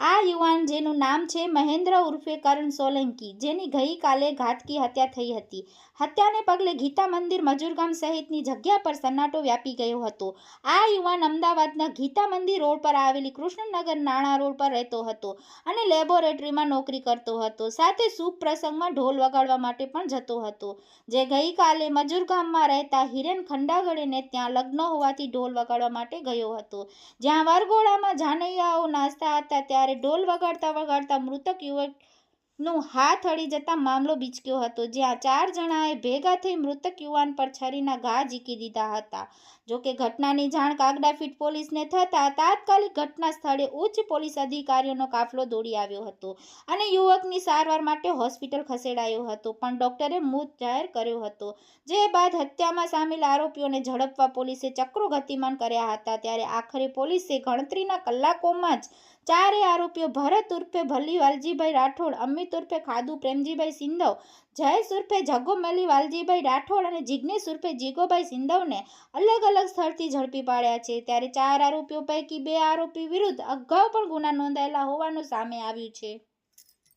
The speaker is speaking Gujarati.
આ યુવાન જેનું નામ છે મહેન્દ્ર ઉર્ફે કરણ સોલંકી, જેની ગઈકાલે ઘાતકી હત્યા થઈ હતી. હત્યાને પગલે ગીતા મંદિર મજૂરગામ સહિતની જગ્યા પર સન્નાટો વ્યાપી ગયો હતો. આ યુવાન અમદાવાદના ગીતા મંદિર રોડ પર આવેલી કૃષ્ણનગર નાણા રોડ પર રહેતો હતો અને લેબોરેટરીમાં નોકરી કરતો હતો. સાથે શુભ પ્રસંગમાં ઢોલ વગાડવા માટે પણ જતો હતો. જે ગઈકાલે મજૂરગામમાં રહેતા હિરેન ખંડાગળેને ત્યાં લગ્ન હોવાથી ઢોલ વગાડવા માટે ગયો હતો. જ્યાં વરઘોડામાં જાનૈયાઓ નાચતા હતા ત્યારે ઢોલ વગાડતા મૃતક યુવકનું હાથ અડી જતા મામલો બીચક્યો હતો. જ્યાં 4 જણાએ ભેગા થઈ મૃતક યુવાન પર છરીના ઘા ઝીકી દીધા હતા. જોકે ઘટનાની જાણ કાગડાફીટ પોલીસને થતાં તાત્કાલિક ઘટના સ્થળે ઉચ્ચ પોલીસ અધિકારીઓનો કાફલો દોડી આવ્યો હતો અને યુવકની સારવાર માટે હોસ્પિટલ ખસેડાયો હતો, પણ ડોક્ટરે મૃત જાહેર કર્યો હતો. જે બાદ હત્યામાં સામેલ આરોપીઓને ઝડપવા પોલીસે ચક્રો ગતિમાન કર્યા હતા. ત્યારે આખરે પોલીસે ગણતરીના કલાકોમાં જ 4 આરોપીઓ ભરત ઉર્ફે ભલી વાલજીભાઈ રાઠોડ, અમિત ઉર્ફે ખાદુ પ્રેમજીભાઈ સિંધવ, જયેશ ઉર્ફે જગ્ગો મલી વાલજીભાઈ રાઠોડ અને જિગ્નેશ ઉર્ફે જીગોભાઈ સિંધવને અલગ અલગ સ્થળથી ઝડપી પાડ્યા છે. ત્યારે 4 આરોપીઓ પૈકી 2 આરોપી વિરુદ્ધ અગાઉ પણ ગુના નોંધાયેલા હોવાનું સામે આવ્યું છે.